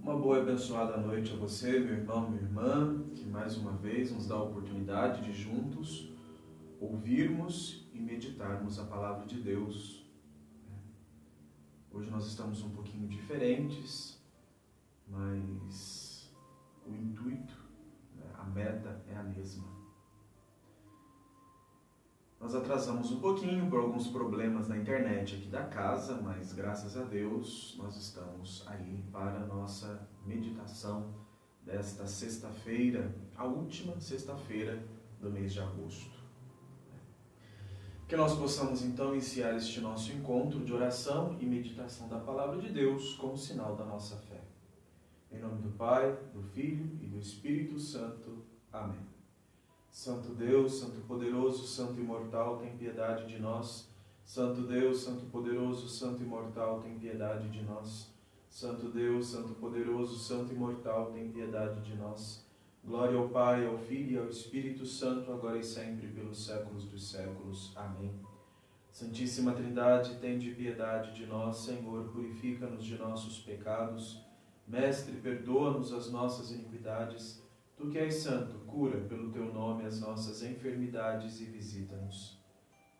Uma boa e abençoada noite a você, meu irmão, minha irmã, que mais uma vez nos dá a oportunidade de juntos ouvirmos e meditarmos a palavra de Deus. Hoje nós estamos um pouquinho diferentes, mas o intuito, a meta é a mesma. Nós atrasamos um pouquinho por alguns problemas na internet aqui da casa, mas graças a Deus nós estamos aí para a nossa meditação desta sexta-feira, a última sexta-feira do mês de agosto. Que nós possamos então iniciar este nosso encontro de oração e meditação da Palavra de Deus como sinal da nossa fé. Em nome do Pai, do Filho e do Espírito Santo. Amém. Santo Deus, Santo poderoso, Santo imortal, tem piedade de nós. Santo Deus, Santo poderoso, Santo imortal, tem piedade de nós. Santo Deus, Santo poderoso, Santo imortal, tem piedade de nós. Glória ao Pai, ao Filho e ao Espírito Santo, agora e sempre, pelos séculos dos séculos. Amém. Santíssima Trindade, tende piedade de nós. Senhor, purifica-nos de nossos pecados. Mestre, perdoa-nos as nossas iniquidades. Tu que és santo, cura pelo teu nome as nossas enfermidades e visita-nos.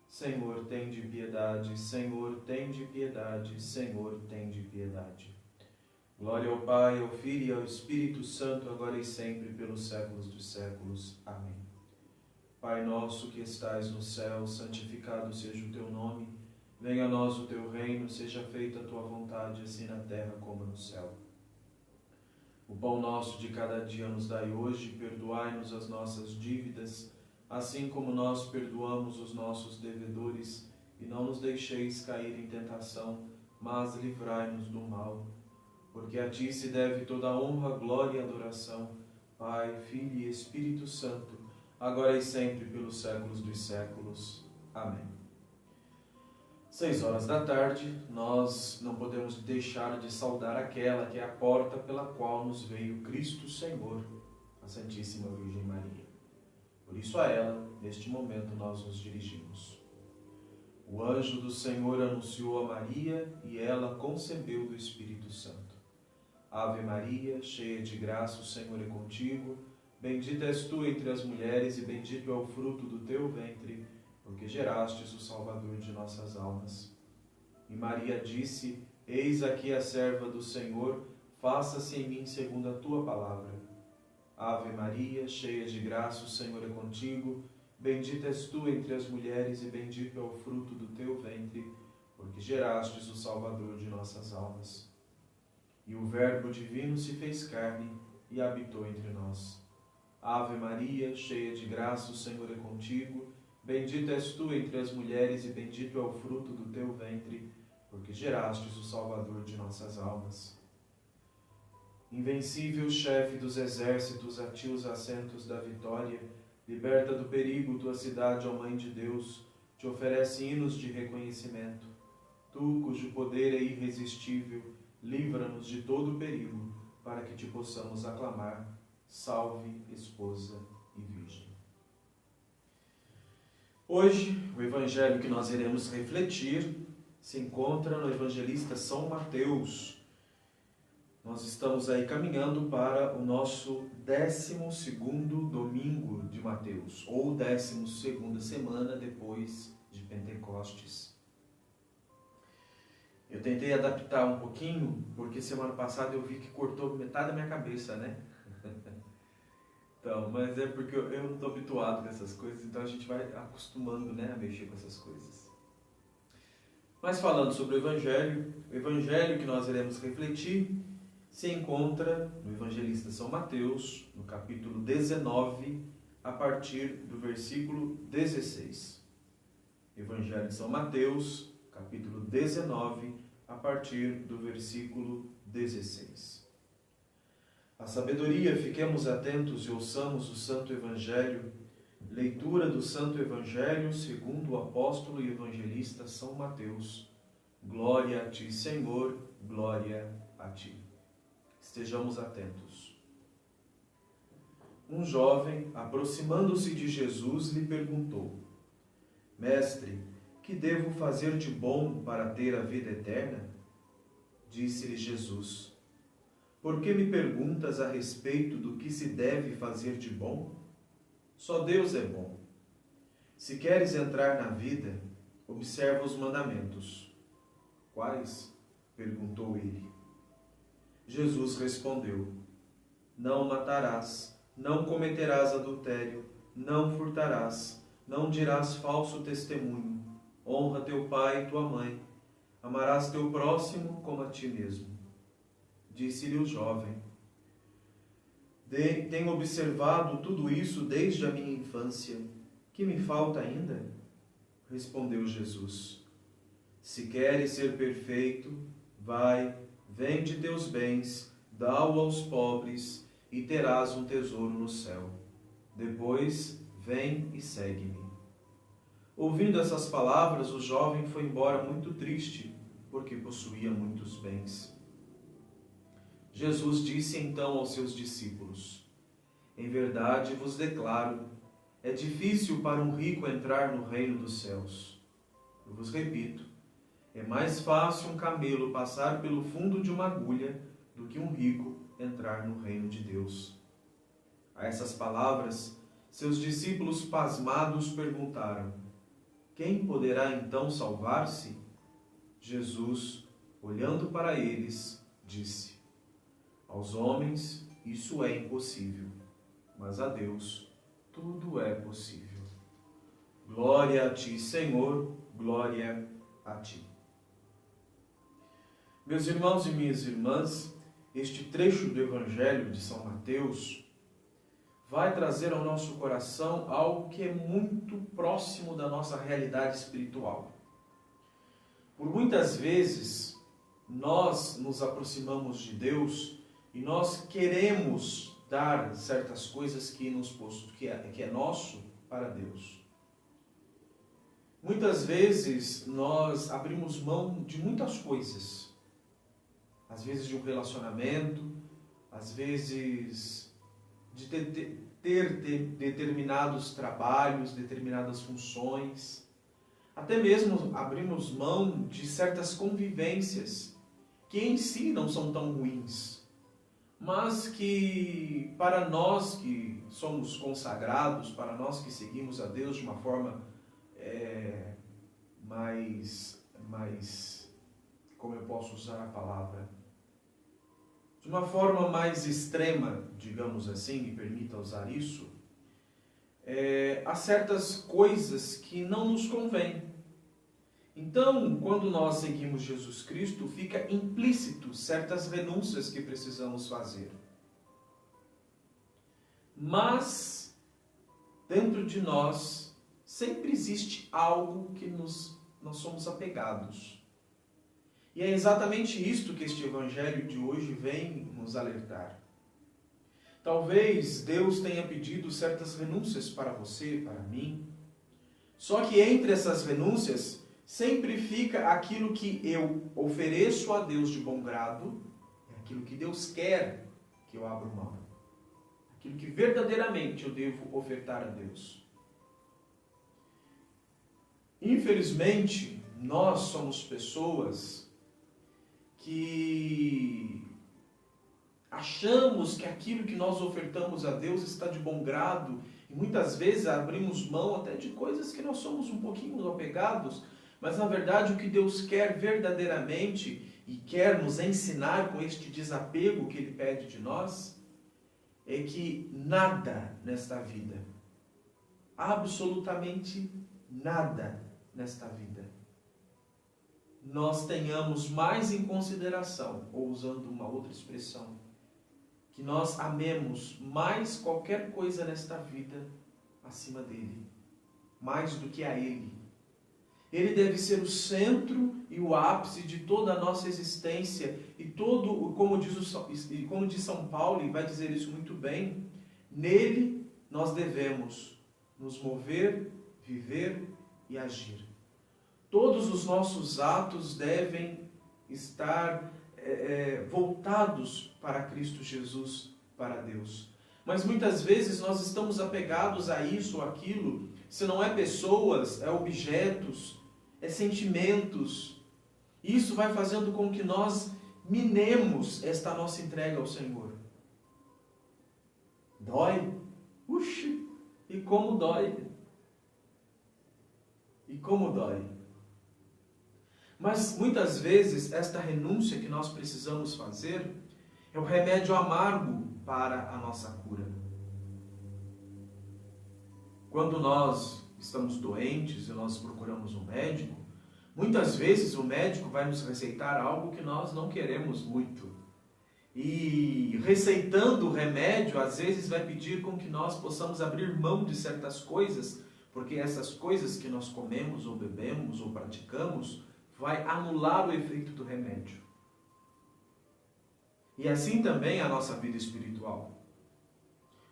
Senhor, tende piedade, Senhor, tende piedade, Senhor, tende piedade. Glória ao Pai, ao Filho e ao Espírito Santo, agora e sempre, pelos séculos dos séculos. Amém. Pai nosso que estais no céu, santificado seja o teu nome. Venha a nós o teu reino, seja feita a tua vontade, assim na terra como no céu. O pão nosso de cada dia nos dai hoje, perdoai-nos as nossas dívidas, assim como nós perdoamos os nossos devedores, e não nos deixeis cair em tentação, mas livrai-nos do mal. Porque a ti se deve toda a honra, glória e adoração, Pai, Filho e Espírito Santo, agora e sempre, pelos séculos dos séculos. Amém. 6 da tarde, nós não podemos deixar de saudar aquela que é a porta pela qual nos veio Cristo Senhor, a Santíssima Virgem Maria. Por isso a ela, neste momento, nós nos dirigimos. O anjo do Senhor anunciou a Maria e ela concebeu do Espírito Santo. Ave Maria, cheia de graça, o Senhor é contigo. Bendita és tu entre as mulheres e bendito é o fruto do teu ventre, porque gerastes o Salvador de nossas almas. E Maria disse: Eis aqui a serva do Senhor, faça-se em mim segundo a tua palavra. Ave Maria, cheia de graça, o Senhor é contigo. Bendita és tu entre as mulheres e bendito é o fruto do teu ventre, porque gerastes o Salvador de nossas almas. E o Verbo divino se fez carne e habitou entre nós. Ave Maria, cheia de graça, o Senhor é contigo. Bendita és tu entre as mulheres e bendito é o fruto do teu ventre, porque gerastes o Salvador de nossas almas. Invencível chefe dos exércitos, a ti os assentos da vitória, liberta do perigo tua cidade, ó Mãe de Deus, te oferece hinos de reconhecimento. Tu, cujo poder é irresistível, livra-nos de todo o perigo, para que te possamos aclamar. Salve, esposa e virgem. Hoje, o evangelho que nós iremos refletir se encontra no evangelista São Mateus. Nós estamos aí caminhando para o nosso 12º domingo de Mateus, ou 12ª semana depois de Pentecostes. Eu tentei adaptar um pouquinho, porque semana passada eu vi que cortou metade da minha cabeça, né? Então, mas é porque eu não estou habituado com essas coisas, então a gente vai acostumando, né, a mexer com essas coisas. Mas falando sobre o evangelho que nós iremos refletir se encontra no evangelista São Mateus, no capítulo 19, a partir do versículo 16. Evangelho de São Mateus, capítulo 19, a partir do versículo 16. A sabedoria, fiquemos atentos e ouçamos o Santo Evangelho. Leitura do Santo Evangelho segundo o apóstolo e evangelista São Mateus. Glória a ti, Senhor, glória a ti. Estejamos atentos. Um jovem, aproximando-se de Jesus, lhe perguntou: Mestre, que devo fazer de bom para ter a vida eterna? Disse-lhe Jesus: Por que me perguntas a respeito do que se deve fazer de bom? Só Deus é bom. Se queres entrar na vida, observa os mandamentos. Quais? Perguntou ele. Jesus respondeu: Não matarás, não cometerás adultério, não furtarás, não dirás falso testemunho, honra teu pai e tua mãe, amarás teu próximo como a ti mesmo. Disse-lhe o jovem: Tenho observado tudo isso desde a minha infância. Que me falta ainda? Respondeu Jesus: Se queres ser perfeito, vai, vende teus bens, dá-o aos pobres e terás um tesouro no céu. Depois, vem e segue-me. Ouvindo essas palavras, o jovem foi embora muito triste, porque possuía muitos bens. Jesus disse então aos seus discípulos: Em verdade vos declaro, é difícil para um rico entrar no reino dos céus. Eu vos repito, é mais fácil um camelo passar pelo fundo de uma agulha do que um rico entrar no reino de Deus. A essas palavras, seus discípulos pasmados perguntaram: Quem poderá então salvar-se? Jesus, olhando para eles, disse: Aos homens isso é impossível, mas a Deus tudo é possível. Glória a ti, Senhor, glória a ti. Meus irmãos e minhas irmãs, este trecho do Evangelho de São Mateus vai trazer ao nosso coração algo que é muito próximo da nossa realidade espiritual. Por muitas vezes, nós nos aproximamos de Deus e nós queremos dar certas coisas que é nosso para Deus. Muitas vezes nós abrimos mão de muitas coisas. Às vezes de um relacionamento, às vezes de ter determinados trabalhos, determinadas funções. Até mesmo abrimos mão de certas convivências que em si não são tão ruins, mas que para nós que somos consagrados, para nós que seguimos a Deus de uma forma como eu posso usar a palavra? De uma forma mais extrema, digamos assim, me permita usar isso, há certas coisas que não nos convêm. Então, quando nós seguimos Jesus Cristo, fica implícito certas renúncias que precisamos fazer. Mas, dentro de nós, sempre existe algo que nós somos apegados. E é exatamente isto que este Evangelho de hoje vem nos alertar. Talvez Deus tenha pedido certas renúncias para você, para mim. Só que entre essas renúncias, sempre fica aquilo que eu ofereço a Deus de bom grado, é aquilo que Deus quer que eu abra mão. Aquilo que verdadeiramente eu devo ofertar a Deus. Infelizmente, nós somos pessoas que achamos que aquilo que nós ofertamos a Deus está de bom grado e muitas vezes abrimos mão até de coisas que nós somos um pouquinho apegados, mas na verdade o que Deus quer verdadeiramente e quer nos ensinar com este desapego que Ele pede de nós é que nada nesta vida, absolutamente nada nesta vida, nós tenhamos mais em consideração, ou usando uma outra expressão, que nós amemos mais qualquer coisa nesta vida acima dele, mais do que a ele. Ele deve ser o centro e o ápice de toda a nossa existência e todo, como diz São Paulo, e vai dizer isso muito bem, nele nós devemos nos mover, viver e agir. Todos os nossos atos devem estar voltados para Cristo Jesus, para Deus. Mas muitas vezes nós estamos apegados a isso ou aquilo, se não é pessoas, é objetos, é sentimentos. Isso vai fazendo com que nós minemos esta nossa entrega ao Senhor. Dói? Uxe, e como dói? E como dói? Mas muitas vezes esta renúncia que nós precisamos fazer é o remédio amargo para a nossa cura. Quando nós estamos doentes e nós procuramos um médico, muitas vezes o médico vai nos receitar algo que nós não queremos muito. E receitando o remédio, às vezes vai pedir com que nós possamos abrir mão de certas coisas, porque essas coisas que nós comemos ou bebemos ou praticamos vai anular o efeito do remédio. E assim também a nossa vida espiritual.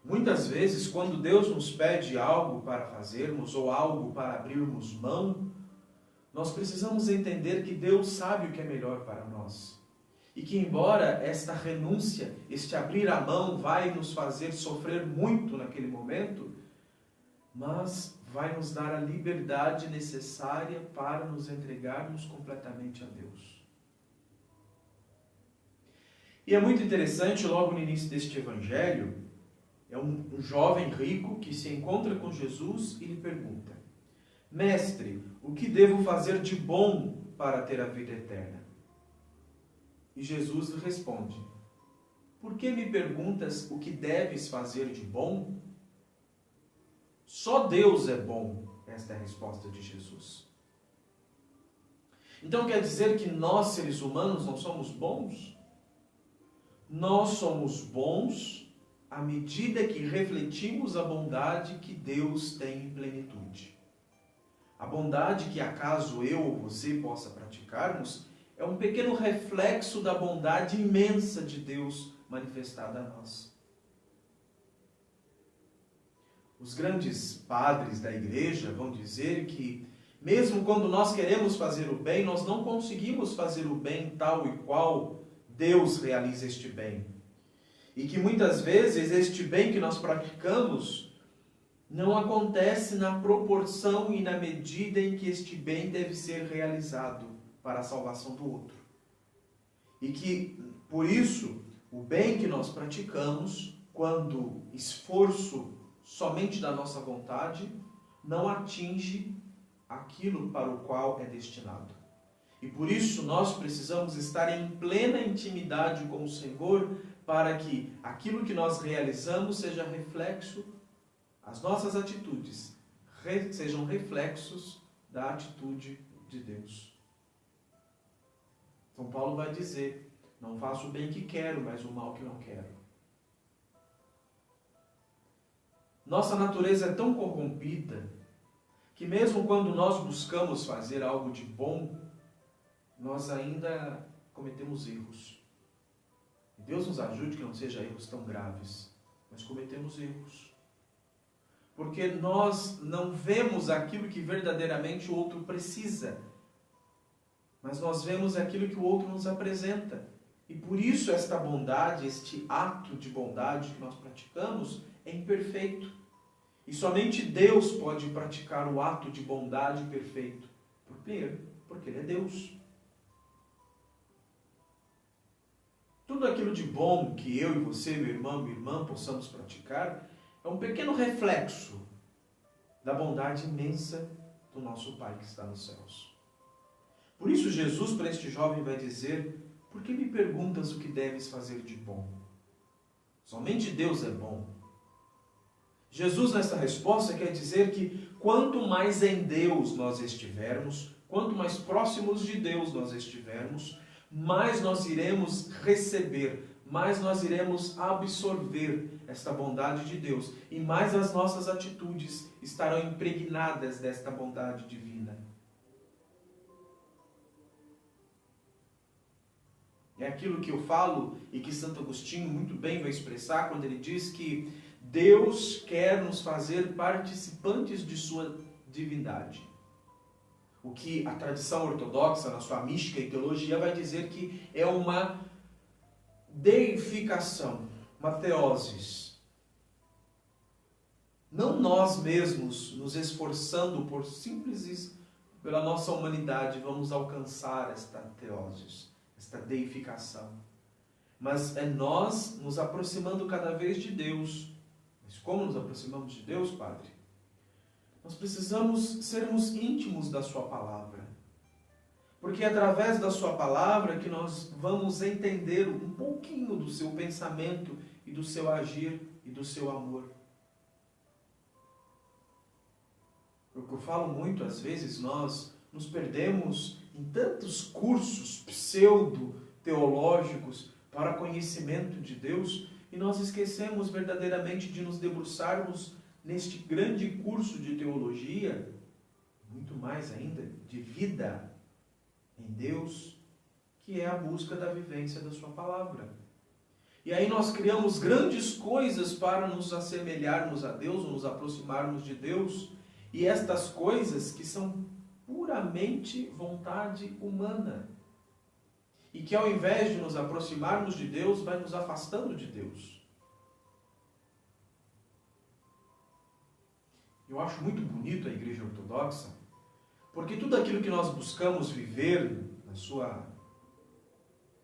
Muitas vezes, quando Deus nos pede algo para fazermos ou algo para abrirmos mão, nós precisamos entender que Deus sabe o que é melhor para nós. E que embora esta renúncia, este abrir a mão vai nos fazer sofrer muito naquele momento, mas vai nos dar a liberdade necessária para nos entregarmos completamente a Deus. E é muito interessante, logo no início deste evangelho, é um jovem rico que se encontra com Jesus e lhe pergunta: Mestre, o que devo fazer de bom para ter a vida eterna? E Jesus lhe responde: Por que me perguntas o que deves fazer de bom? Só Deus é bom. Esta é a resposta de Jesus. Então quer dizer que nós, seres humanos, não somos bons? Nós somos bons à medida que refletimos a bondade que Deus tem em plenitude. A bondade que acaso eu ou você possa praticarmos é um pequeno reflexo da bondade imensa de Deus manifestada a nós. Os grandes padres da igreja vão dizer que, mesmo quando nós queremos fazer o bem, nós não conseguimos fazer o bem tal e qual Deus realiza este bem. E que muitas vezes este bem que nós praticamos não acontece na proporção e na medida em que este bem deve ser realizado para a salvação do outro. E que, por isso, o bem que nós praticamos, quando esforço somente da nossa vontade, não atinge aquilo para o qual é destinado. E por isso nós precisamos estar em plena intimidade com o Senhor, para que aquilo que nós realizamos seja reflexo, as nossas atitudes sejam reflexos da atitude de Deus. São Paulo vai dizer: não faço o bem que quero, mas o mal que não quero. Nossa natureza é tão corrompida que mesmo quando nós buscamos fazer algo de bom, nós ainda cometemos erros. Deus nos ajude que não sejam erros tão graves, mas cometemos erros. Porque nós não vemos aquilo que verdadeiramente o outro precisa, mas nós vemos aquilo que o outro nos apresenta. E por isso esta bondade, este ato de bondade que nós praticamos é imperfeito. E somente Deus pode praticar o ato de bondade perfeito. Por quê? Porque Ele é Deus. Tudo aquilo de bom que eu e você, meu irmão, minha irmã, possamos praticar, é um pequeno reflexo da bondade imensa do nosso Pai que está nos céus. Por isso Jesus para este jovem vai dizer: por que me perguntas o que deves fazer de bom? Somente Deus é bom. Jesus nessa resposta quer dizer que quanto mais em Deus nós estivermos, quanto mais próximos de Deus nós estivermos, mais nós iremos receber, mais nós iremos absorver esta bondade de Deus e mais as nossas atitudes estarão impregnadas desta bondade divina. É aquilo que eu falo e que Santo Agostinho muito bem vai expressar quando ele diz que Deus quer nos fazer participantes de sua divindade. O que a tradição ortodoxa, na sua mística e teologia, vai dizer que é uma deificação, uma theosis. Não nós mesmos nos esforçando por simples, pela nossa humanidade, vamos alcançar esta theosis, esta deificação. Mas é nós nos aproximando cada vez de Deus. Mas como nos aproximamos de Deus, Padre? Nós precisamos sermos íntimos da sua palavra. Porque é através da sua palavra que nós vamos entender um pouquinho do seu pensamento e do seu agir e do seu amor. Porque eu falo muito, às vezes nós nos perdemos em tantos cursos pseudo-teológicos para conhecimento de Deus e nós esquecemos verdadeiramente de nos debruçarmos neste grande curso de teologia, muito mais ainda, de vida em Deus, que é a busca da vivência da sua palavra. E aí nós criamos grandes coisas para nos assemelharmos a Deus, ou nos aproximarmos de Deus, e estas coisas que são puramente vontade humana. E que ao invés de nos aproximarmos de Deus, vai nos afastando de Deus. Eu acho muito bonito a Igreja Ortodoxa, porque tudo aquilo que nós buscamos viver na sua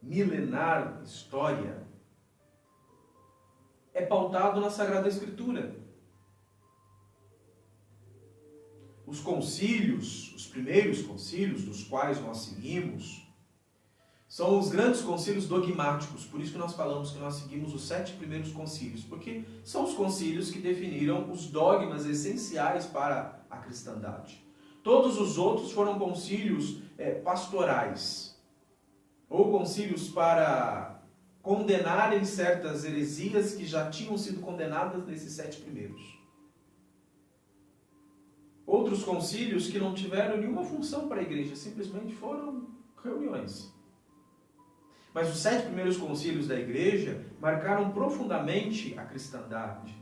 milenar história é pautado na Sagrada Escritura. Os concílios, os primeiros concílios dos quais nós seguimos, são os grandes concílios dogmáticos. Por isso que nós falamos que nós seguimos os 7 primeiros concílios, porque são os concílios que definiram os dogmas essenciais para a cristandade. Todos os outros foram concílios pastorais, ou concílios para condenarem certas heresias que já tinham sido condenadas nesses 7 primeiros. Outros concílios que não tiveram nenhuma função para a igreja, simplesmente foram reuniões. Mas os 7 primeiros concílios da igreja marcaram profundamente a cristandade,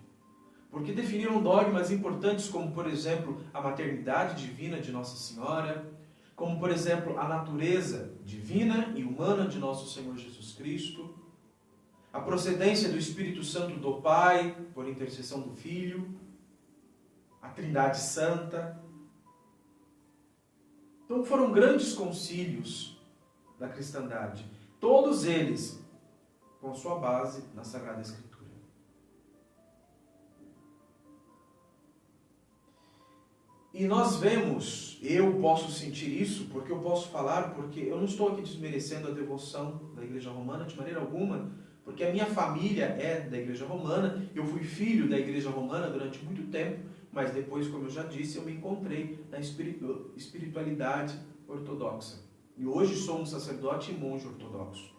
porque definiram dogmas importantes como, por exemplo, a maternidade divina de Nossa Senhora, como, por exemplo, a natureza divina e humana de nosso Senhor Jesus Cristo, a procedência do Espírito Santo do Pai, por intercessão do Filho, a Trindade Santa. Então foram grandes concílios da cristandade, todos eles com sua base na Sagrada Escritura. E nós vemos, eu posso sentir isso, porque eu posso falar, porque eu não estou aqui desmerecendo a devoção da Igreja Romana de maneira alguma, porque a minha família é da Igreja Romana, eu fui filho da Igreja Romana durante muito tempo, mas depois, como eu já disse, eu me encontrei na espiritualidade ortodoxa. E hoje sou um sacerdote e monge ortodoxo.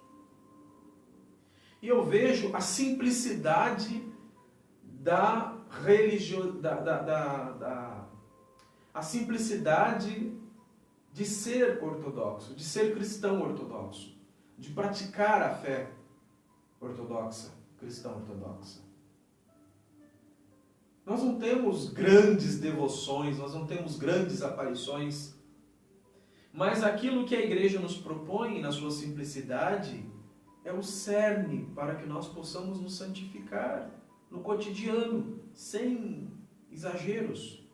E eu vejo a simplicidade da religião, a simplicidade de ser ortodoxo, de ser cristão ortodoxo, de praticar a fé ortodoxa, cristã ortodoxa. Nós não temos grandes devoções, nós não temos grandes aparições, mas aquilo que a igreja nos propõe na sua simplicidade é o cerne para que nós possamos nos santificar no cotidiano, sem exageros.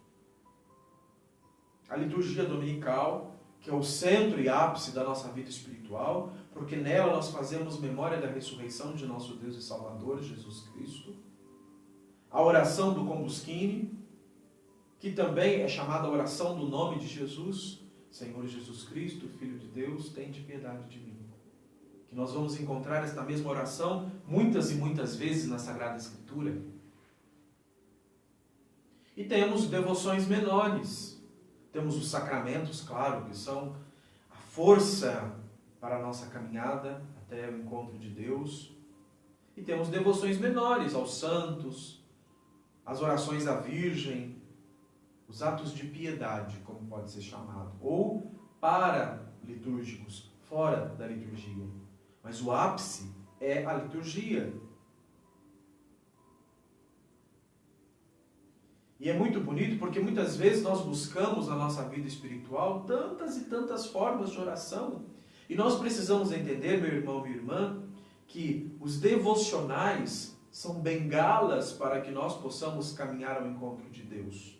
A liturgia dominical, que é o centro e ápice da nossa vida espiritual, porque nela nós fazemos memória da ressurreição de nosso Deus e Salvador, Jesus Cristo. A oração do Combuscine, que também é chamada a oração do nome de Jesus, Senhor Jesus Cristo, Filho de Deus, tende piedade de mim. Que nós vamos encontrar esta mesma oração muitas e muitas vezes na Sagrada Escritura. E temos devoções menores. Temos os sacramentos, claro, que são a força para a nossa caminhada até o encontro de Deus. E temos devoções menores aos santos, as orações à Virgem, os atos de piedade, como pode ser chamado, ou para-litúrgicos, fora da liturgia. Mas o ápice é a liturgia. E é muito bonito porque muitas vezes nós buscamos na nossa vida espiritual tantas e tantas formas de oração. E nós precisamos entender, meu irmão, minha irmã, que os devocionais são bengalas para que nós possamos caminhar ao encontro de Deus.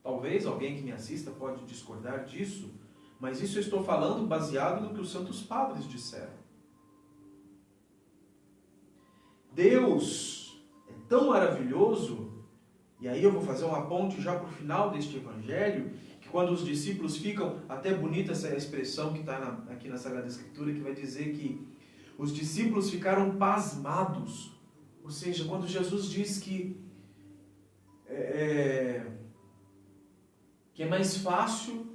Talvez alguém que me assista pode discordar disso, Mas isso eu estou falando baseado no que os santos padres disseram. Deus é tão maravilhoso, e aí eu vou fazer uma ponte já para o final deste evangelho, que quando os discípulos ficam, até bonita essa expressão que está aqui na Sagrada Escritura, que vai dizer que os discípulos ficaram pasmados. Ou seja, quando Jesus diz que é mais fácil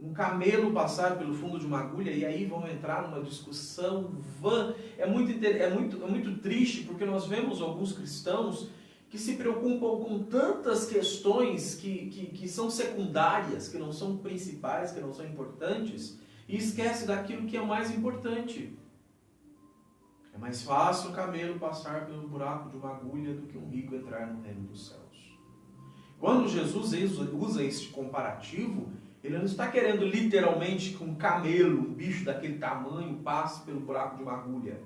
um camelo passar pelo fundo de uma agulha, e aí vão entrar numa discussão vã. É muito triste, porque nós vemos alguns cristãos que se preocupam com tantas questões que são secundárias, que não são principais, que não são importantes, e esquece daquilo que é mais importante. É mais fácil um camelo passar pelo buraco de uma agulha do que um rico entrar no reino dos céus. Quando Jesus usa este comparativo, ele não está querendo literalmente que um camelo, um bicho daquele tamanho, passe pelo buraco de uma agulha.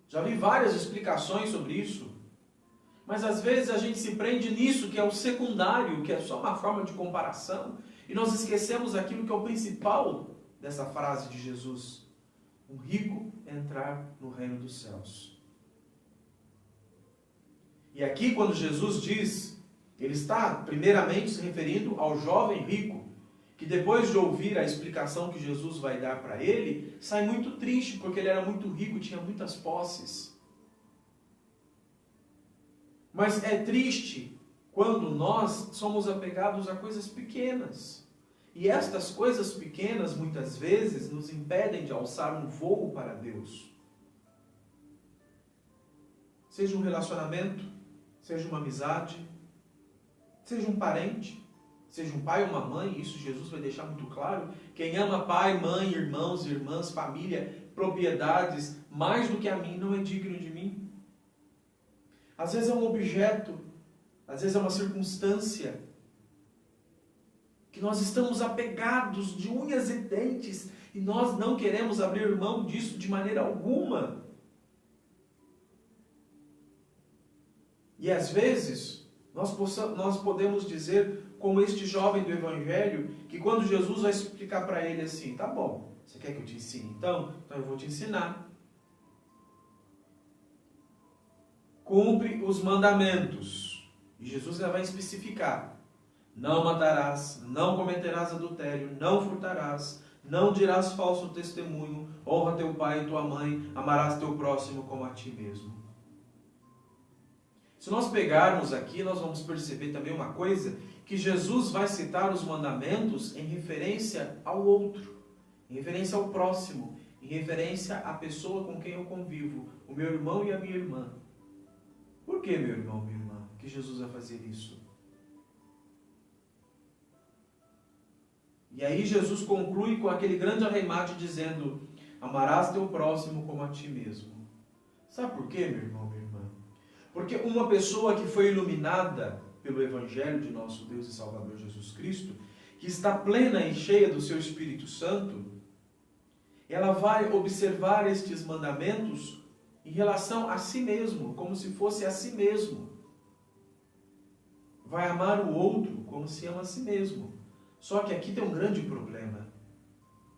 Já vi várias explicações sobre isso. Mas às vezes a gente se prende nisso, que é o secundário, que é só uma forma de comparação, e nós esquecemos aquilo que é o principal dessa frase de Jesus. Um rico entrar no reino dos céus. E aqui quando Jesus diz, ele está primeiramente se referindo ao jovem rico, que depois de ouvir a explicação que Jesus vai dar para ele, sai muito triste, porque ele era muito rico, tinha muitas posses. Mas é triste quando nós somos apegados a coisas pequenas. E estas coisas pequenas, muitas vezes, nos impedem de alçar um voo para Deus. Seja um relacionamento, seja uma amizade, seja um parente, seja um pai ou uma mãe, isso Jesus vai deixar muito claro. Quem ama pai, mãe, irmãos, irmãs, família, propriedades, mais do que a mim, não é digno de mim. Às vezes é um objeto, às vezes é uma circunstância, que nós estamos apegados de unhas e dentes, e nós não queremos abrir mão disso de maneira alguma. E às vezes, nós podemos dizer, como este jovem do Evangelho, que quando Jesus vai explicar para ele assim, tá bom, você quer que eu te ensine então? Então eu vou te ensinar. Cumpre os mandamentos. E Jesus já vai especificar. Não matarás, não cometerás adultério, não furtarás, não dirás falso testemunho, honra teu pai e tua mãe, amarás teu próximo como a ti mesmo. Se nós pegarmos aqui, nós vamos perceber também uma coisa, que Jesus vai citar os mandamentos em referência ao outro, em referência ao próximo, em referência à pessoa com quem eu convivo, o meu irmão e a minha irmã. Por que, meu irmão, minha irmã, que Jesus vai fazer isso? E aí Jesus conclui com aquele grande arremate dizendo, amarás teu próximo como a ti mesmo. Sabe por quê, meu irmão, minha irmã? Porque uma pessoa que foi iluminada pelo Evangelho de nosso Deus e Salvador Jesus Cristo, que está plena e cheia do seu Espírito Santo, ela vai observar estes mandamentos em relação a si mesmo, como se fosse a si mesmo. Vai amar o outro como se ama a si mesmo. Só que aqui tem um grande problema.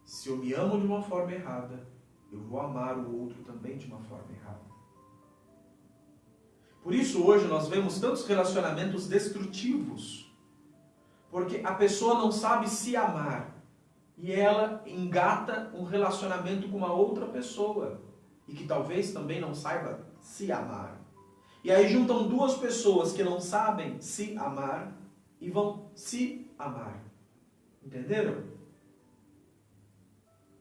Se eu me amo de uma forma errada, eu vou amar o outro também de uma forma errada. Por isso hoje nós vemos tantos relacionamentos destrutivos, porque a pessoa não sabe se amar e ela engata um relacionamento com uma outra pessoa e que talvez também não saiba se amar. E aí juntam duas pessoas que não sabem se amar e vão se amar. Entenderam?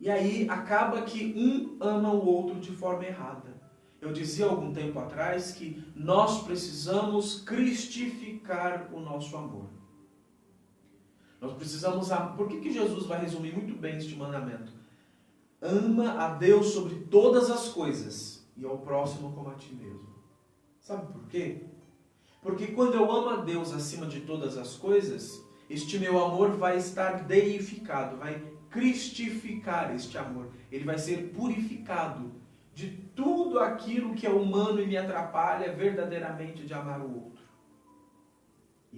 E aí acaba que um ama o outro de forma errada. Eu dizia há algum tempo atrás que nós precisamos cristificar o nosso amor. Nós precisamos amar. Por que Jesus vai resumir muito bem este mandamento? Ama a Deus sobre todas as coisas e ao próximo como a ti mesmo. Sabe por quê? Porque quando eu amo a Deus acima de todas as coisas, este meu amor vai estar deificado, vai cristificar este amor. Ele vai ser purificado de tudo aquilo que é humano e me atrapalha verdadeiramente de amar o outro.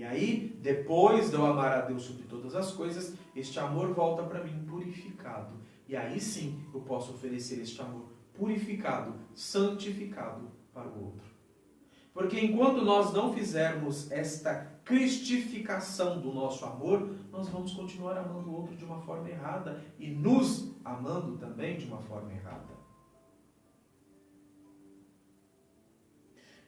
E aí, depois de eu amar a Deus sobre todas as coisas, este amor volta para mim purificado. E aí sim eu posso oferecer este amor purificado, santificado para o outro. Porque enquanto nós não fizermos esta cristificação do nosso amor, nós vamos continuar amando o outro de uma forma errada e nos amando também de uma forma errada.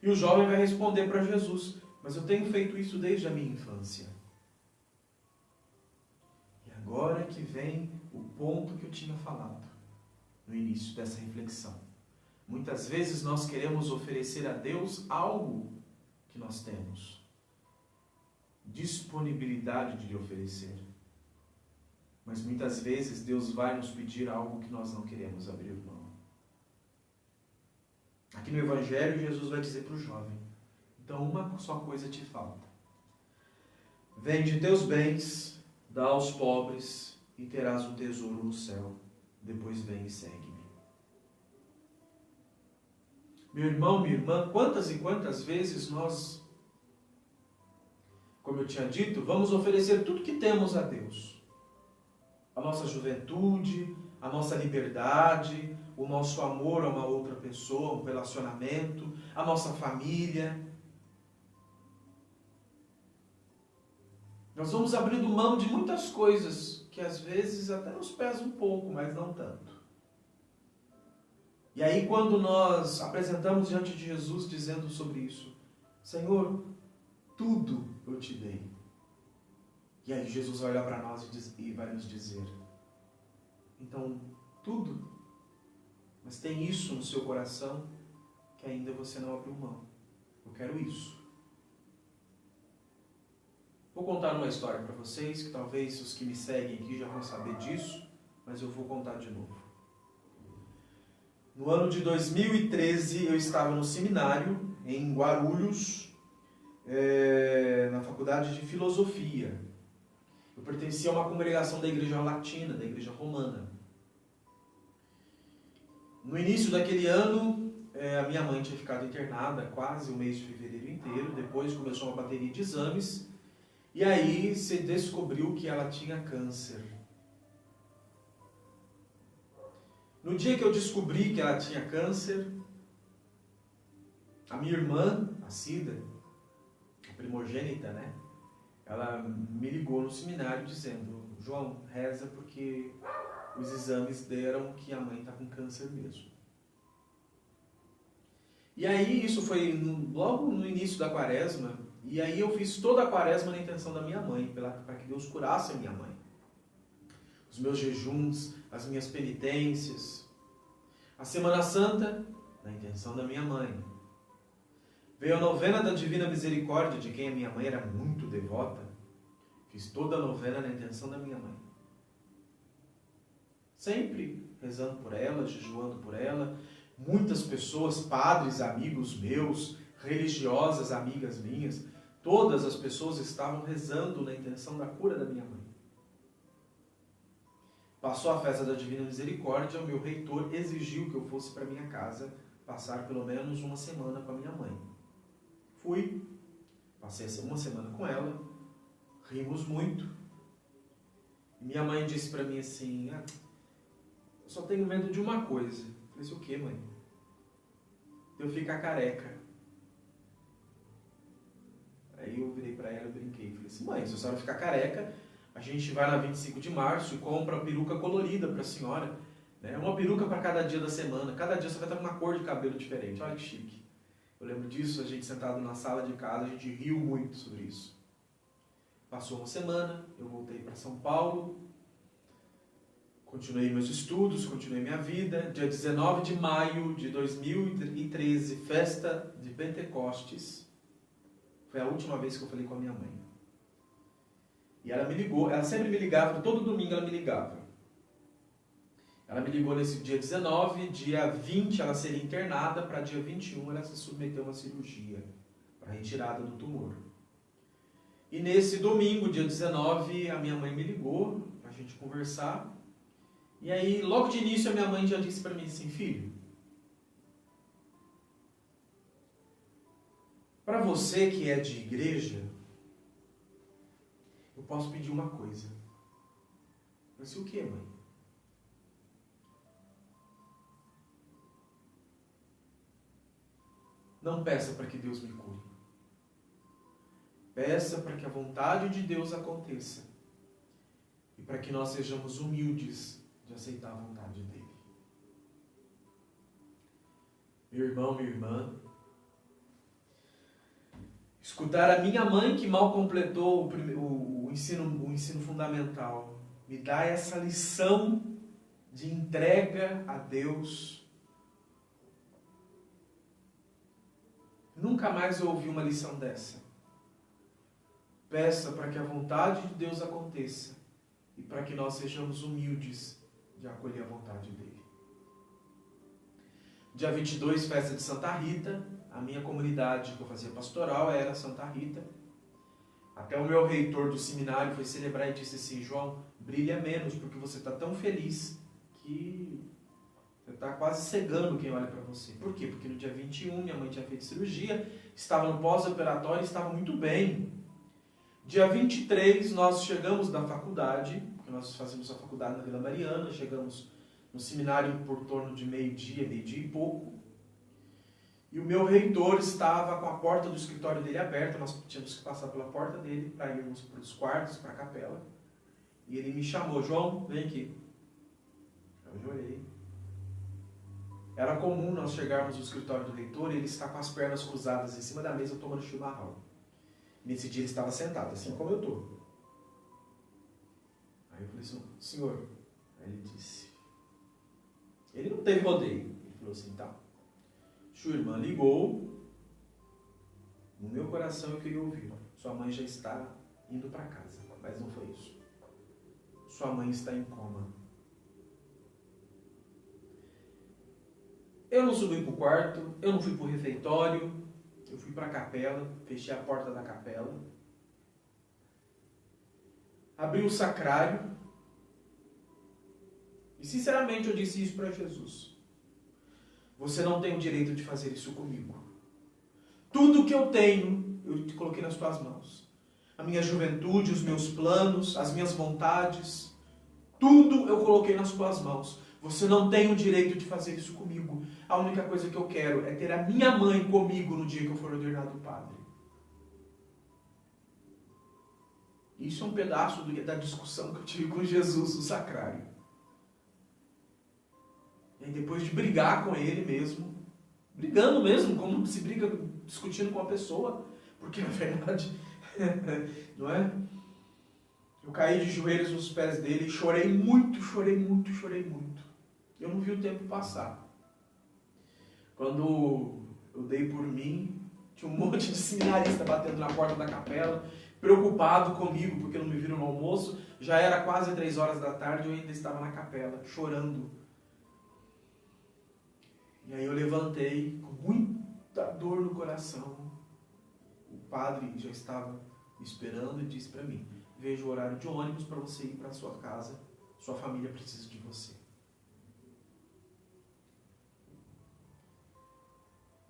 E o jovem vai responder para Jesus: mas eu tenho feito isso desde a minha infância. E agora que vem o ponto que eu tinha falado no início dessa reflexão. Muitas vezes nós queremos oferecer a Deus algo que nós temos disponibilidade de lhe oferecer. Mas muitas vezes Deus vai nos pedir algo que nós não queremos abrir mão. Aqui no Evangelho, Jesus vai dizer para o jovem: então uma só coisa te falta. Vende teus bens, dá aos pobres e terás um tesouro no céu. Depois vem e segue-me. Meu irmão, minha irmã, quantas e quantas vezes nós, como eu tinha dito, vamos oferecer tudo que temos a Deus. A nossa juventude, a nossa liberdade, o nosso amor a uma outra pessoa, um relacionamento, a nossa família. Nós vamos abrindo mão de muitas coisas que às vezes até nos pesam um pouco, mas não tanto. E aí quando nós apresentamos diante de Jesus dizendo sobre isso: Senhor, tudo eu te dei. E aí Jesus vai olhar para nós e vai nos dizer: então, tudo, mas tem isso no seu coração que ainda você não abriu mão. Eu quero isso. Vou contar uma história para vocês, que talvez os que me seguem aqui já vão saber disso, mas eu vou contar de novo. No ano de 2013, eu estava no seminário, em Guarulhos, na faculdade de filosofia. Eu pertencia a uma congregação da igreja latina, da igreja romana. No início daquele ano, a minha mãe tinha ficado internada quase o mês de fevereiro inteiro. Depois começou uma bateria de exames. E aí se descobriu que ela tinha câncer. No dia que eu descobri que ela tinha câncer, a minha irmã, a Cida, a primogênita, né? Ela me ligou no seminário dizendo: João, reza porque os exames deram que a mãe está com câncer mesmo. E aí isso foi logo no início da quaresma, e aí eu fiz toda a quaresma na intenção da minha mãe, para que Deus curasse a minha mãe. Os meus jejuns, as minhas penitências. A Semana Santa, na intenção da minha mãe. Veio a novena da Divina Misericórdia, de quem a minha mãe era muito devota. Fiz toda a novena na intenção da minha mãe. Sempre rezando por ela, jejuando por ela. Muitas pessoas, padres, amigos meus, religiosas, amigas minhas, todas as pessoas estavam rezando na intenção da cura da minha mãe. Passou a festa da Divina Misericórdia, o meu reitor exigiu que eu fosse para minha casa passar pelo menos uma semana com a minha mãe. Fui, passei uma semana com ela, rimos muito. E minha mãe disse para mim assim: eu só tenho medo de uma coisa. Eu falei assim: o quê, mãe? De eu ficar careca. Aí eu virei para ela e brinquei. Falei assim: mãe, se a senhora ficar careca, a gente vai na 25 de março e compra uma peruca colorida para a senhora. Né? Uma peruca para cada dia da semana. Cada dia você vai estar com uma cor de cabelo diferente. Olha que chique. Eu lembro disso, a gente sentado na sala de casa, a gente riu muito sobre isso. Passou uma semana, eu voltei para São Paulo, continuei meus estudos, continuei minha vida. Dia 19 de maio de 2013, festa de Pentecostes, foi a última vez que eu falei com a minha mãe. E ela me ligou, ela sempre me ligava, todo domingo ela me ligava. Ela me ligou nesse dia 19, dia 20 ela seria internada, para dia 21 ela se submeteu a uma cirurgia, para retirada do tumor. E nesse domingo, dia 19, a minha mãe me ligou, para a gente conversar. E aí, logo de início, a minha mãe já disse para mim assim: filho, para você que é de igreja, eu posso pedir uma coisa. Eu disse, o que, mãe? Não peça para que Deus me cure. Peça para que a vontade de Deus aconteça. E para que nós sejamos humildes de aceitar a vontade dele. Meu irmão, minha irmã, escutar a minha mãe, que mal completou o ensino fundamental, me dá essa lição de entrega a Deus. Nunca mais eu ouvi uma lição dessa. Peça para que a vontade de Deus aconteça e para que nós sejamos humildes de acolher a vontade dele. Dia 22, festa de Santa Rita. A minha comunidade que eu fazia pastoral era Santa Rita. Até o meu reitor do seminário foi celebrar e disse assim, João, brilha menos, porque você está tão feliz que você está quase cegando quem olha para você. Por quê? Porque no dia 21 minha mãe tinha feito cirurgia, estava no pós-operatório e estava muito bem. Dia 23 nós chegamos da faculdade, porque nós fazíamos a faculdade na Vila Mariana, chegamos no seminário por torno de meio-dia e pouco. E o meu reitor estava com a porta do escritório dele aberta, nós tínhamos que passar pela porta dele para irmos para os quartos, para a capela. E ele me chamou, João, vem aqui. Eu olhei. Era comum nós chegarmos no escritório do reitor e ele está com as pernas cruzadas em cima da mesa tomando chimarrão. Nesse dia ele estava sentado, assim como eu estou. Aí eu falei assim, senhor, aí ele disse, ele não teve rodeio, ele falou assim, tá, sua irmã ligou, no meu coração eu queria ouvir, sua mãe já está indo para casa, mas não foi isso. Sua mãe está em coma. Eu não subi para o quarto, eu não fui para o refeitório, eu fui para a capela, fechei a porta da capela, abri o sacrário e sinceramente eu disse isso para Jesus. Você não tem o direito de fazer isso comigo. Tudo que eu tenho, eu te coloquei nas tuas mãos. A minha juventude, os meus planos, as minhas vontades, tudo eu coloquei nas tuas mãos. Você não tem o direito de fazer isso comigo. A única coisa que eu quero é ter a minha mãe comigo no dia que eu for ordenado padre. Isso é um pedaço da discussão que eu tive com Jesus no sacrário. E aí depois de brigar com ele mesmo, brigando mesmo, como se briga discutindo com a pessoa, porque na verdade, não é? Eu caí de joelhos nos pés dele, chorei muito, chorei muito, chorei muito. Eu não vi o tempo passar. Quando eu dei por mim, tinha um monte de seminarista batendo na porta da capela, preocupado comigo, porque não me viram no almoço. Já era quase 3 horas da tarde e eu ainda estava na capela, chorando. E aí eu levantei, com muita dor no coração. O padre já estava me esperando e disse para mim, veja o horário de ônibus para você ir para a sua casa, sua família precisa de você.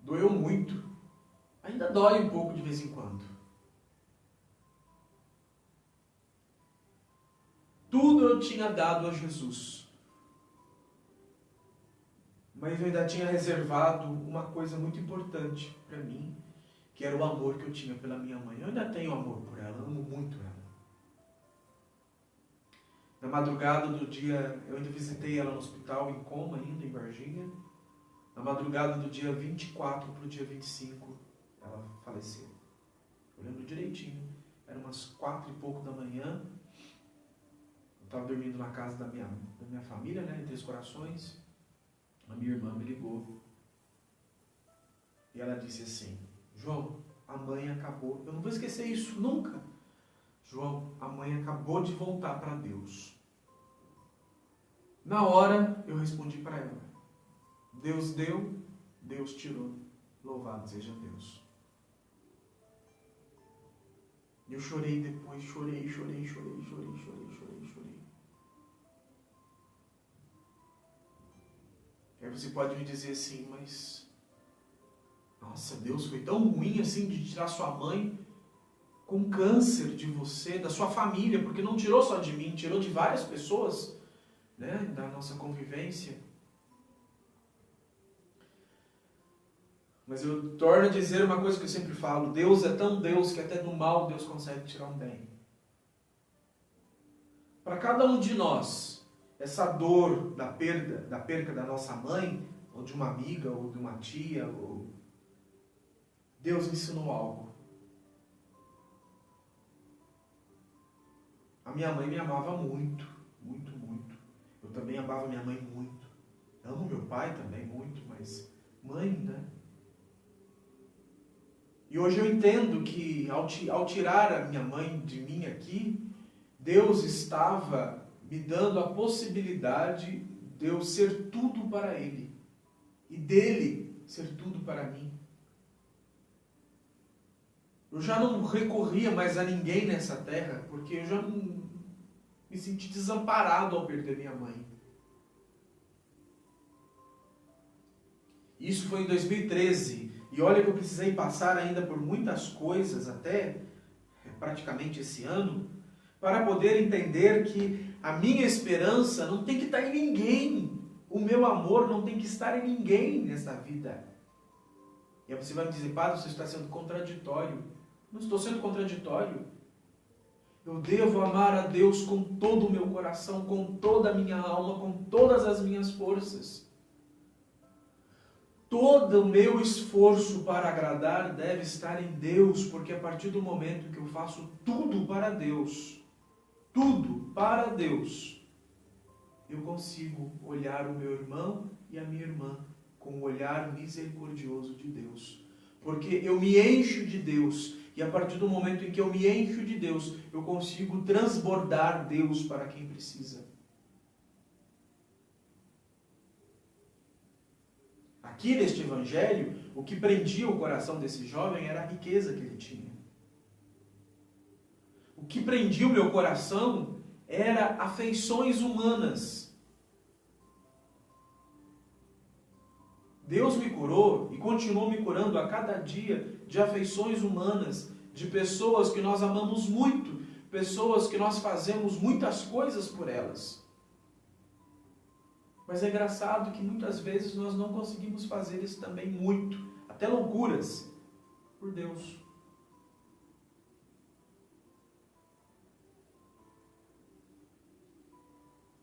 Doeu muito. Ainda dói um pouco de vez em quando. Tudo eu tinha dado a Jesus. Mas eu ainda tinha reservado uma coisa muito importante para mim, que era o amor que eu tinha pela minha mãe. Eu ainda tenho amor por ela, amo muito ela. Na madrugada do dia, eu ainda visitei ela no hospital, em coma ainda, em Varginha. Na madrugada do dia 24 para o dia 25, ela faleceu. Eu lembro direitinho. Era umas 4 e pouco da manhã. Eu estava dormindo na casa da minha família, né, em Três Corações. A minha irmã me ligou. E ela disse assim, João, a mãe acabou. Eu não vou esquecer isso, nunca. João, a mãe acabou de voltar para Deus. Na hora, eu respondi para ela. Deus deu, Deus tirou. Louvado seja Deus. Eu chorei depois, chorei. Aí você pode me dizer assim, mas... Nossa, Deus foi tão ruim assim de tirar sua mãe. com câncer de você, da sua família, porque não tirou só de mim, tirou de várias pessoas, né, da nossa convivência. Mas eu torno a dizer uma coisa que eu sempre falo: Deus é tão Deus que até do mal Deus consegue tirar um bem. Para cada um de nós, essa dor da perca da nossa mãe, ou de uma amiga, ou de uma tia, Deus ensinou algo. A minha mãe me amava muito, muito, muito. Eu também amava minha mãe muito. Amo meu pai também muito, mas mãe, né? E hoje eu entendo que ao tirar a minha mãe de mim aqui, Deus estava me dando a possibilidade de eu ser tudo para Ele. E dele ser tudo para mim. Eu já não recorria mais a ninguém nessa terra, porque eu já não me senti desamparado ao perder minha mãe. Isso foi em 2013. E olha que eu precisei passar ainda por muitas coisas, até praticamente esse ano, para poder entender que a minha esperança não tem que estar em ninguém. O meu amor não tem que estar em ninguém nessa vida. E aí você vai me dizer: padre, você está sendo contraditório. Não estou sendo contraditório. Eu devo amar a Deus com todo o meu coração, com toda a minha alma, com todas as minhas forças. Todo o meu esforço para agradar deve estar em Deus, porque a partir do momento que eu faço tudo para Deus, eu consigo olhar o meu irmão e a minha irmã com o olhar misericordioso de Deus. Porque eu me encho de Deus, e a partir do momento em que eu me encho de Deus, eu consigo transbordar Deus para quem precisa. Aqui neste evangelho, o que prendia o coração desse jovem era a riqueza que ele tinha. O que prendia o meu coração era afeições humanas. Deus me curou e continuou me curando a cada dia de afeições humanas, de pessoas que nós amamos muito, pessoas que nós fazemos muitas coisas por elas. Mas é engraçado que muitas vezes nós não conseguimos fazer isso também muito, até loucuras, por Deus.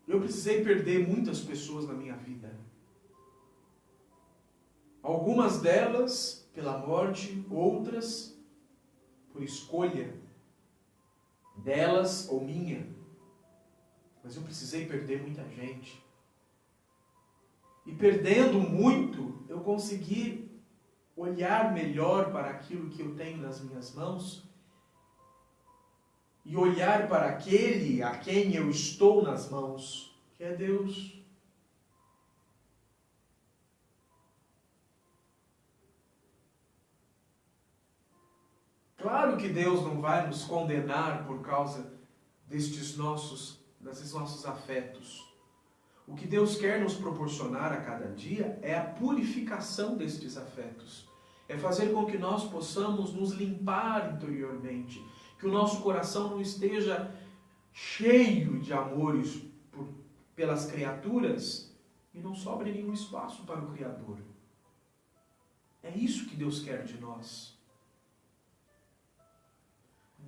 Eu precisei perder muitas pessoas na minha vida. Algumas delas pela morte, outras por escolha delas ou minha. Mas eu precisei perder muita gente. E perdendo muito, eu consegui olhar melhor para aquilo que eu tenho nas minhas mãos e olhar para aquele a quem eu estou nas mãos, que é Deus. Claro que Deus não vai nos condenar por causa desses nossos afetos. O que Deus quer nos proporcionar a cada dia é a purificação destes afetos. É fazer com que nós possamos nos limpar interiormente, que o nosso coração não esteja cheio de amores pelas criaturas e não sobre nenhum espaço para o Criador. É isso que Deus quer de nós.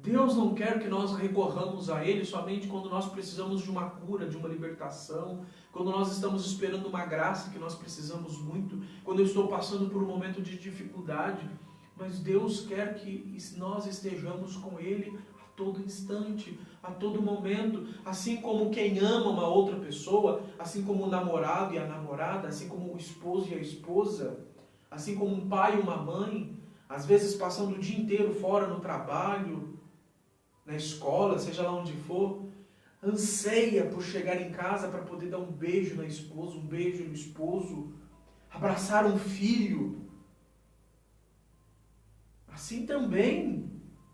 Deus não quer que nós recorramos a Ele somente quando nós precisamos de uma cura, de uma libertação, quando nós estamos esperando uma graça que nós precisamos muito, quando eu estou passando por um momento de dificuldade. Mas Deus quer que nós estejamos com Ele a todo instante, a todo momento, assim como quem ama uma outra pessoa, assim como o namorado e a namorada, assim como o esposo e a esposa, assim como um pai e uma mãe, às vezes passando o dia inteiro fora no trabalho, na escola, seja lá onde for, anseia por chegar em casa para poder dar um beijo na esposa, um beijo no esposo, abraçar um filho. Assim também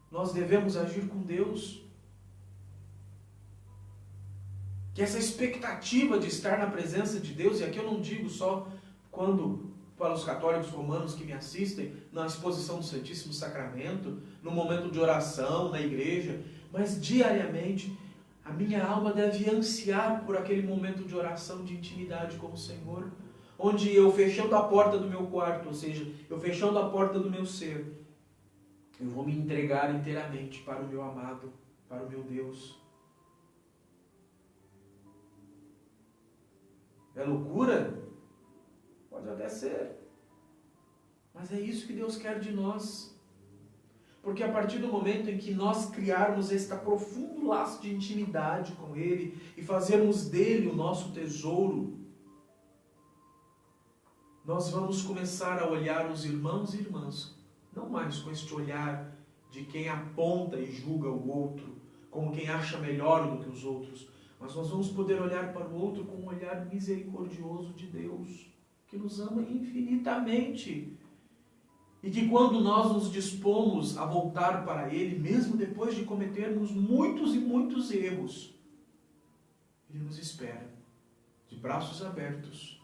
nós devemos agir com Deus. Que essa expectativa de estar na presença de Deus, e aqui eu não digo só quando para os católicos romanos que me assistem, na exposição do Santíssimo Sacramento, no momento de oração, na igreja, mas diariamente a minha alma deve ansiar por aquele momento de oração, de intimidade com o Senhor, onde eu fechando a porta do meu quarto, ou seja, eu fechando a porta do meu ser, eu vou me entregar inteiramente para o meu amado, para o meu Deus. É loucura? Pode até ser. Mas é isso que Deus quer de nós. Porque a partir do momento em que nós criarmos este profundo laço de intimidade com Ele e fazermos dele o nosso tesouro, nós vamos começar a olhar os irmãos e irmãs, não mais com este olhar de quem aponta e julga o outro, como quem acha melhor do que os outros, mas nós vamos poder olhar para o outro com um olhar misericordioso de Deus, que nos ama infinitamente. E que quando nós nos dispomos a voltar para Ele, mesmo depois de cometermos muitos e muitos erros, Ele nos espera, de braços abertos,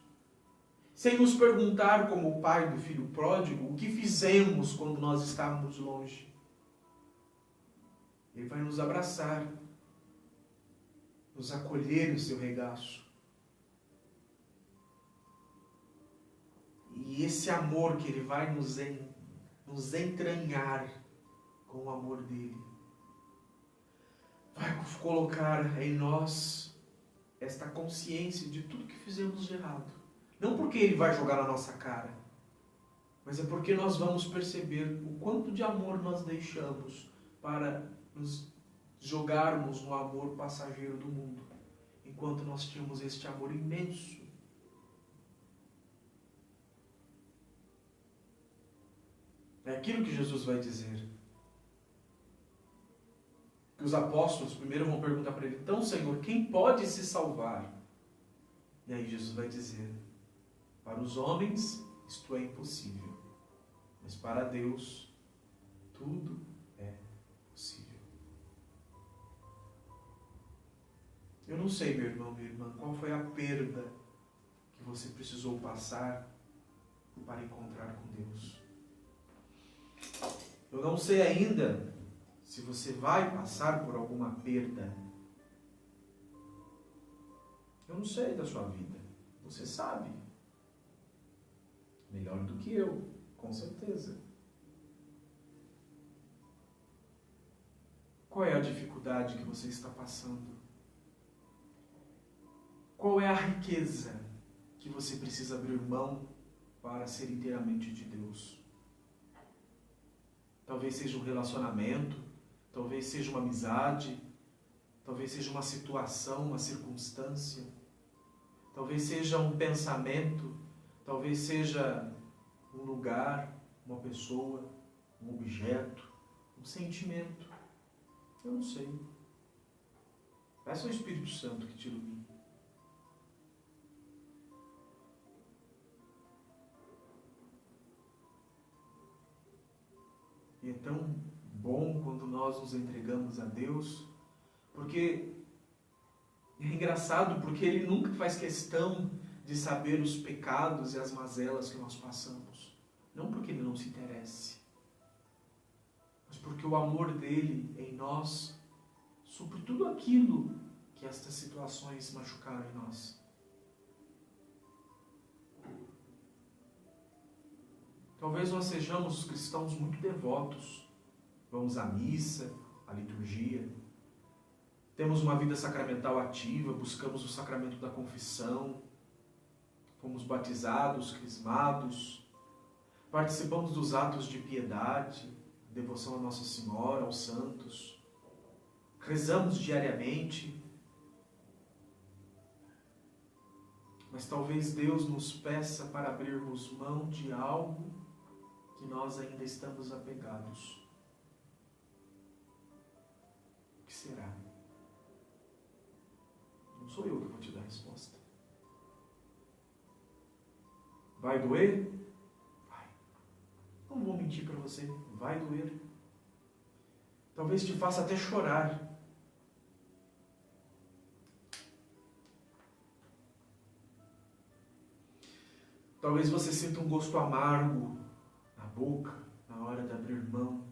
sem nos perguntar, como o pai do filho pródigo, o que fizemos quando nós estávamos longe. Ele vai nos abraçar, nos acolher no seu regaço. E esse amor que Ele vai nos entranhar com o amor dEle, vai colocar em nós esta consciência de tudo que fizemos de errado. Não porque Ele vai jogar na nossa cara, mas é porque nós vamos perceber o quanto de amor nós deixamos para nos jogarmos no amor passageiro do mundo, enquanto nós tínhamos este amor imenso. É aquilo que Jesus vai dizer. Que os apóstolos primeiro vão perguntar para Ele, então, Senhor, quem pode se salvar? E aí Jesus vai dizer, para os homens isto é impossível, mas para Deus tudo é possível. Eu não sei, meu irmão, minha irmã, qual foi a perda que você precisou passar para encontrar com Deus. Eu não sei ainda se você vai passar por alguma perda. Eu não sei da sua vida. Você sabe. Melhor do que eu, com certeza. Qual é a dificuldade que você está passando? Qual é a riqueza que você precisa abrir mão para ser inteiramente de Deus? Talvez seja um relacionamento, talvez seja uma amizade, talvez seja uma situação, uma circunstância, talvez seja um pensamento, talvez seja um lugar, uma pessoa, um objeto, um sentimento. Eu não sei. Peça ao Espírito Santo que te ilumine. E é tão bom quando nós nos entregamos a Deus, porque é engraçado, porque Ele nunca faz questão de saber os pecados e as mazelas que nós passamos. Não porque Ele não se interesse, mas porque o amor dEle em nós supre tudo aquilo que estas situações machucaram em nós. Talvez nós sejamos cristãos muito devotos. Vamos à missa, à liturgia. Temos uma vida sacramental ativa, buscamos o sacramento da confissão. Fomos batizados, crismados. Participamos dos atos de piedade, devoção a Nossa Senhora, aos santos. Rezamos diariamente. Mas talvez Deus nos peça para abrirmos mão de algo que nós ainda estamos apegados. O que será? Não sou eu que vou te dar a resposta. Vai doer? Vai. Não vou mentir para você. Vai doer. Talvez te faça até chorar. Talvez você sinta um gosto amargo na boca na hora de abrir mão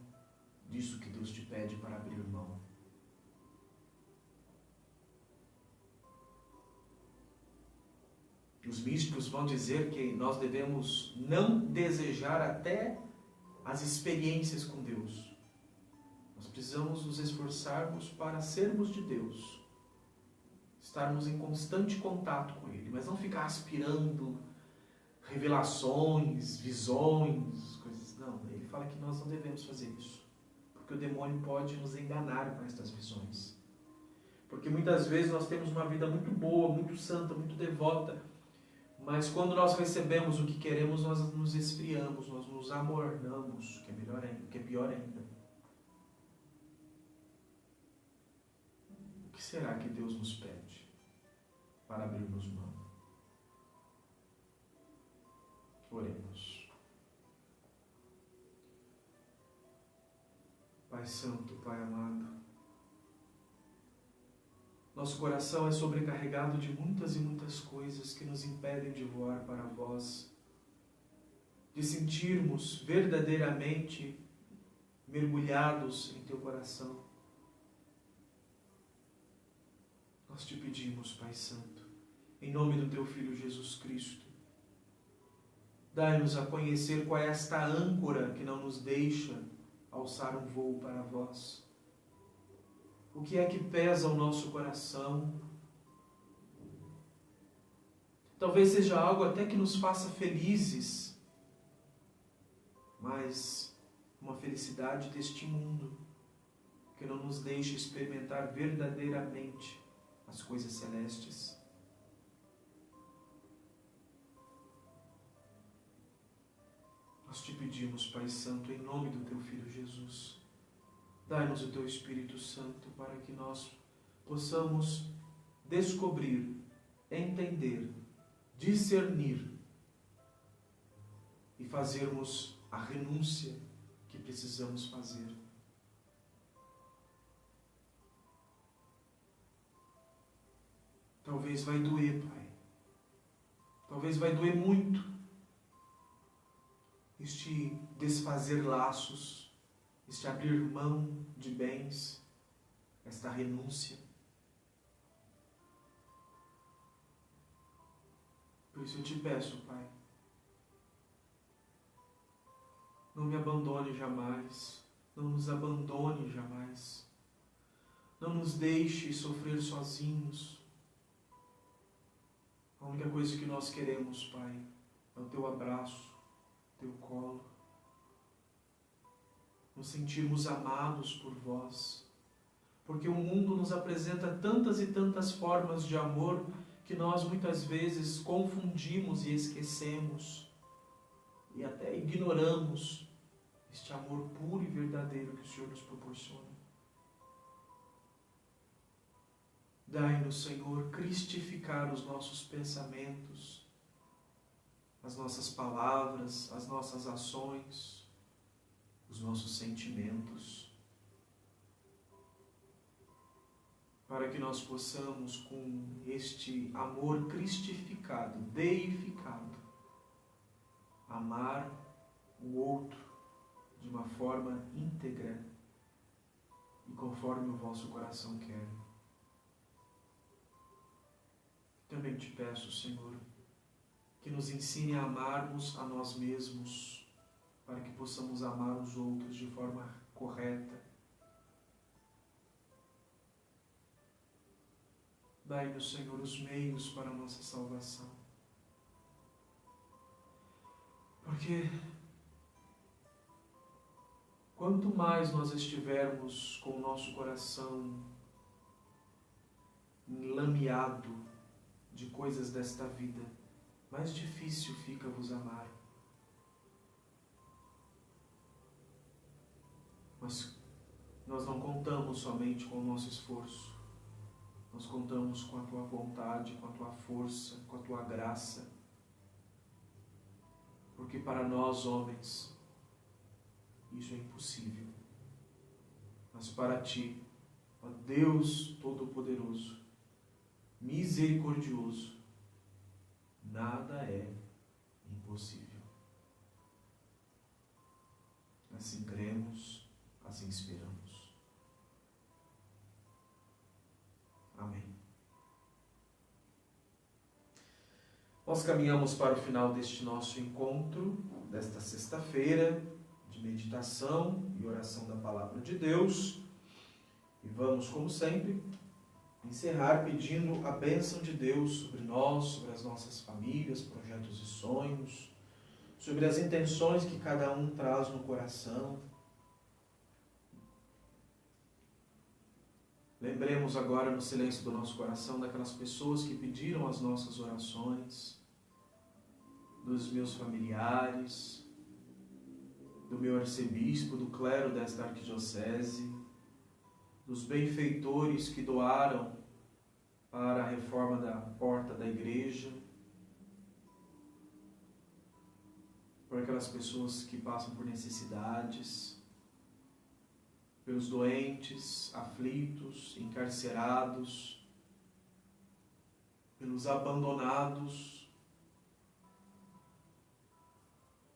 disso que Deus te pede para abrir mão. Os místicos vão dizer que nós devemos não desejar até as experiências com Deus. Nós precisamos nos esforçarmos para sermos de Deus, estarmos em constante contato com Ele, mas não ficar aspirando revelações, visões, coisas. Não, ele fala que nós não devemos fazer isso, porque o demônio pode nos enganar com estas visões. Porque muitas vezes nós temos uma vida muito boa, muito santa, muito devota, mas quando nós recebemos o que queremos, nós nos esfriamos, nós nos amornamos, que é melhor ainda, que é pior ainda. O que será que Deus nos pede para abrirmos mão? Oremos. Pai Santo, Pai amado, nosso coração é sobrecarregado de muitas e muitas coisas que nos impedem de voar para vós, de sentirmos verdadeiramente mergulhados em Teu coração. Nós te pedimos, Pai Santo, em nome do Teu Filho Jesus Cristo, dai-nos a conhecer qual é esta âncora que não nos deixa alçar um voo para vós. O que é que pesa o nosso coração? Talvez seja algo até que nos faça felizes, mas uma felicidade deste mundo, que não nos deixa experimentar verdadeiramente as coisas celestes. Nós te pedimos, Pai Santo, em nome do Teu Filho Jesus, dai-nos o Teu Espírito Santo para que nós possamos descobrir, entender, discernir e fazermos a renúncia que precisamos fazer. Talvez vai doer, Pai. Talvez vai doer muito este desfazer laços, este abrir mão de bens, esta renúncia. Por isso eu te peço, Pai, não me abandone jamais, não nos abandone jamais, não nos deixe sofrer sozinhos. A única coisa que nós queremos, Pai, é o Teu abraço, o Teu colo, nos sentirmos amados por Vós, porque o mundo nos apresenta tantas e tantas formas de amor que nós muitas vezes confundimos e esquecemos e até ignoramos este amor puro e verdadeiro que o Senhor nos proporciona. Dai-nos, Senhor, cristificar os nossos pensamentos, as nossas palavras, as nossas ações, os nossos sentimentos, para que nós possamos, com este amor cristificado, deificado, amar o outro de uma forma íntegra e conforme o vosso coração quer. Também te peço, Senhor, que nos ensine a amarmos a nós mesmos, para que possamos amar os outros de forma correta. Dai-nos, Senhor, os meios para a nossa salvação. Porque quanto mais nós estivermos com o nosso coração enlameado de coisas desta vida, mais difícil fica vos amar. Mas nós não contamos somente com o nosso esforço. Nós contamos com a Tua vontade, com a Tua força, com a Tua graça. Porque para nós, homens, isso é impossível. Mas para Ti, ó Deus Todo-Poderoso, misericordioso, nada é impossível. Assim cremos, assim esperamos. Amém. Nós caminhamos para o final deste nosso encontro, desta sexta-feira, de meditação e oração da Palavra de Deus. E vamos, como sempre, encerrar pedindo a bênção de Deus sobre nós, sobre as nossas famílias, projetos e sonhos, sobre as intenções que cada um traz no coração. Lembremos agora, no silêncio do nosso coração, daquelas pessoas que pediram as nossas orações, dos meus familiares, do meu arcebispo, do clero desta arquidiocese, dos benfeitores que doaram para a reforma da porta da igreja, por aquelas pessoas que passam por necessidades, pelos doentes, aflitos, encarcerados, pelos abandonados,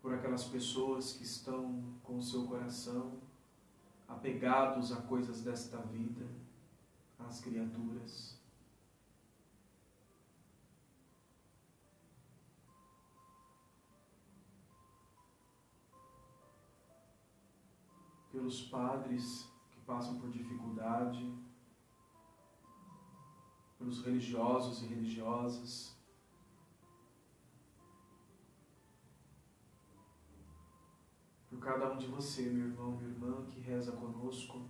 por aquelas pessoas que estão com o seu coração apegados a coisas desta vida, às criaturas. Pelos padres que passam por dificuldade, pelos religiosos e religiosas, por cada um de você, meu irmão, minha irmã, que reza conosco,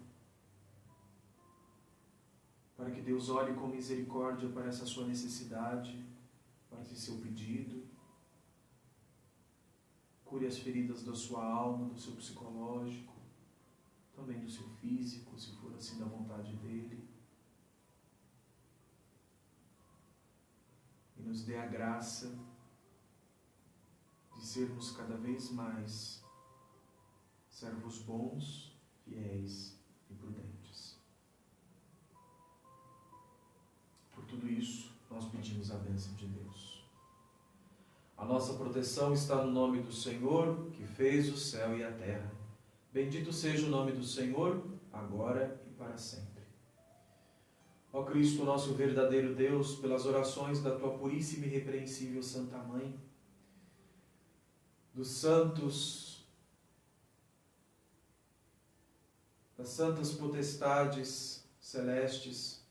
para que Deus olhe com misericórdia para essa sua necessidade, para esse seu pedido, cure as feridas da sua alma, do seu psicológico, também do seu físico, se for assim da vontade dEle, e nos dê a graça de sermos cada vez mais servos bons, fiéis e prudentes. Por tudo isso, nós pedimos a bênção de Deus. A nossa proteção está no nome do Senhor, que fez o céu e a terra. Bendito seja o nome do Senhor, agora e para sempre. Ó Cristo, nosso verdadeiro Deus, pelas orações da Tua puríssima e irrepreensível Santa Mãe, dos santos, das santas potestades celestes,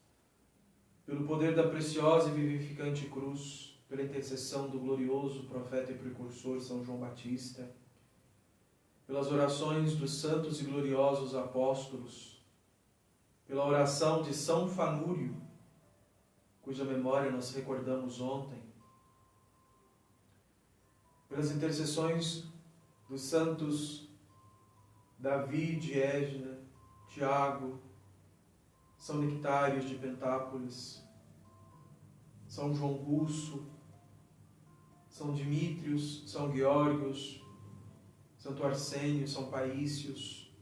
pelo poder da preciosa e vivificante cruz, pela intercessão do glorioso profeta e precursor São João Batista, pelas orações dos santos e gloriosos apóstolos, pela oração de São Fanúrio, cuja memória nós recordamos ontem, pelas intercessões dos santos Davi de Égina, Tiago, São Nectário de Pentápolis, São João Russo, São Dimitríos, São Geórgios, Santo Arsênio, São Paícios,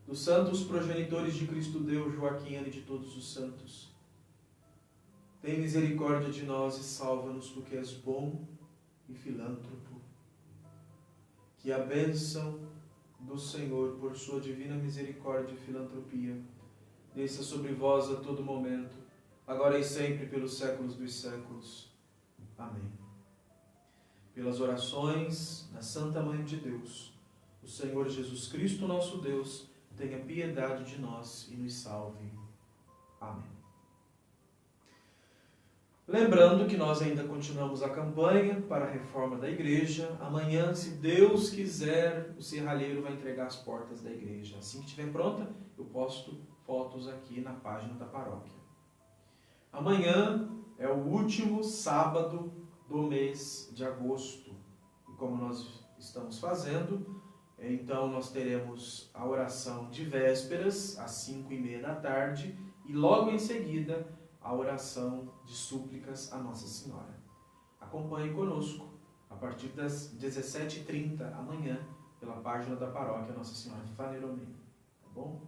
dos santos progenitores de Cristo Deus, Joaquim e de todos os santos. Tem misericórdia de nós e salva-nos, tu que és bom e filântropo. Que a bênção do Senhor, por sua divina misericórdia e filantropia, desça sobre vós a todo momento, agora e sempre, pelos séculos dos séculos. Amém. Pelas orações da Santa Mãe de Deus, o Senhor Jesus Cristo, nosso Deus, tenha piedade de nós e nos salve. Amém. Lembrando que nós ainda continuamos a campanha para a reforma da igreja. Amanhã, se Deus quiser, o serralheiro vai entregar as portas da igreja. Assim que estiver pronta, eu posto fotos aqui na página da paróquia. Amanhã é o último sábado do mês de agosto. E como nós estamos fazendo, então nós teremos a oração de vésperas, às 5h30 da tarde, e logo em seguida a oração de súplicas a Nossa Senhora. Acompanhe conosco a partir das 17h30 amanhã pela página da paróquia Nossa Senhora Faneromê. Tá bom?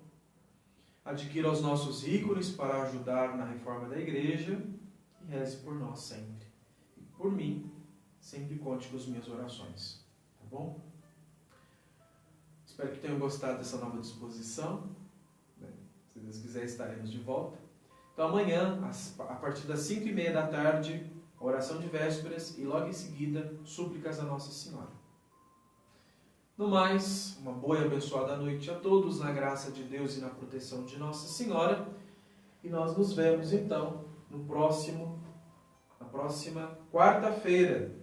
Adquira os nossos ícones para ajudar na reforma da igreja e reze por nós sempre. E por mim, sempre conte com as minhas orações, tá bom? Espero que tenham gostado dessa nova disposição. Se Deus quiser, estaremos de volta. Então amanhã, a partir das 5h30 da tarde, a oração de vésperas e logo em seguida, súplicas a Nossa Senhora. No mais, uma boa e abençoada noite a todos, na graça de Deus e na proteção de Nossa Senhora. E nós nos vemos então na próxima quarta-feira,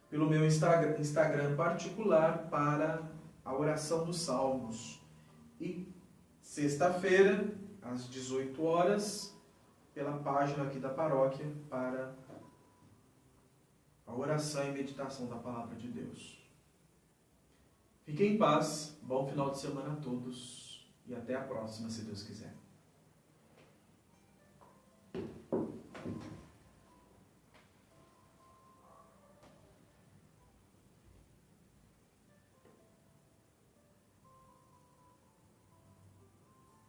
pelo meu Instagram particular para a oração dos Salmos. E sexta-feira, às 18 horas, pela página aqui da paróquia, para a oração e meditação da Palavra de Deus. Fiquem em paz, bom final de semana a todos e até a próxima, se Deus quiser.